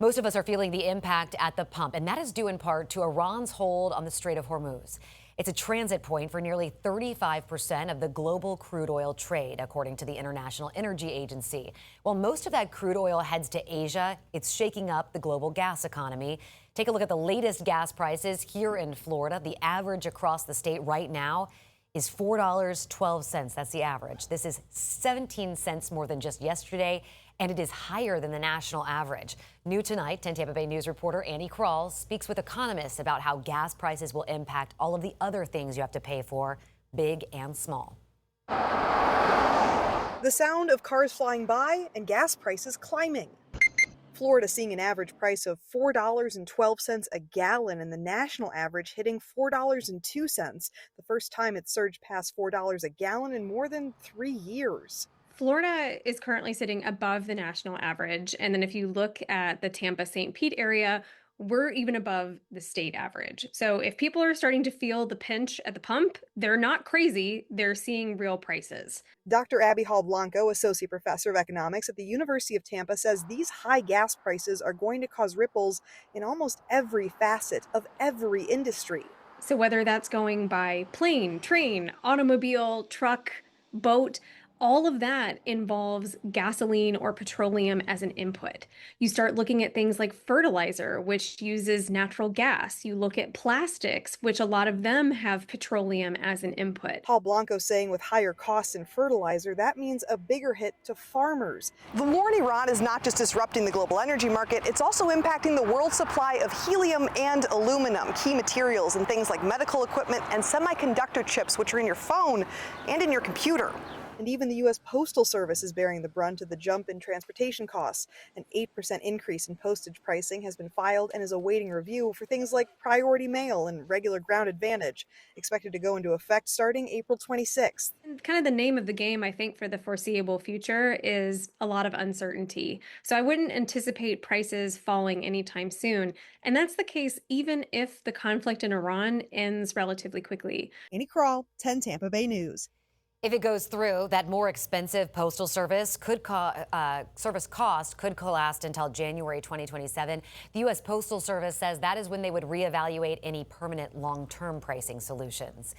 Most of us are feeling the impact at the pump, and that is due in part to Iran's hold on the Strait of Hormuz. It's a transit point for nearly 35% of the global crude oil trade, according to the International Energy Agency. While most of that crude oil heads to Asia, it's shaking up the global gas economy. Take a look at the latest gas prices here in Florida. The average across the state right now is $4.12. That's the average. This is 17 cents more than just yesterday, and it is higher than the national average. New tonight, 10 Tampa Bay News reporter Annie Krall speaks with economists about how gas prices will impact all of the other things you have to pay for, big and small. The sound of cars flying by and gas prices climbing. Florida seeing an average price of $4.12 a gallon and the national average hitting $4.02, the first time it surged past $4 a gallon in more than 3 years. Florida is currently sitting above the national average. And then if you look at the Tampa St. Pete area, we're even above the state average. So if people are starting to feel the pinch at the pump, they're not crazy. They're seeing real prices. Dr. Abby Hall Blanco, associate professor of economics at the University of Tampa, says these high gas prices are going to cause ripples in almost every facet of every industry. So whether that's going by plane, train, automobile, truck, boat, all of that involves gasoline or petroleum as an input. You start looking at things like fertilizer, which uses natural gas. You look at plastics, which a lot of them have petroleum as an input. Paul Blanco saying with higher costs in fertilizer, that means a bigger hit to farmers. The war in Iran is not just disrupting the global energy market, it's also impacting the world supply of helium and aluminum, key materials in things like medical equipment and semiconductor chips, which are in your phone and in your computer. And even the U.S. Postal Service is bearing the brunt of the jump in transportation costs. An 8% increase in postage pricing has been filed and is awaiting review for things like priority mail and regular ground advantage, expected to go into effect starting April 26th. And kind of the name of the game, I think, for the foreseeable future is a lot of uncertainty. So I wouldn't anticipate prices falling anytime soon. And that's the case even if the conflict in Iran ends relatively quickly. Annie Krall, 10 Tampa Bay News. If it goes through, that more expensive postal service service cost could last until January 2027. The U.S. Postal Service says that is when they would reevaluate any permanent long-term pricing solutions.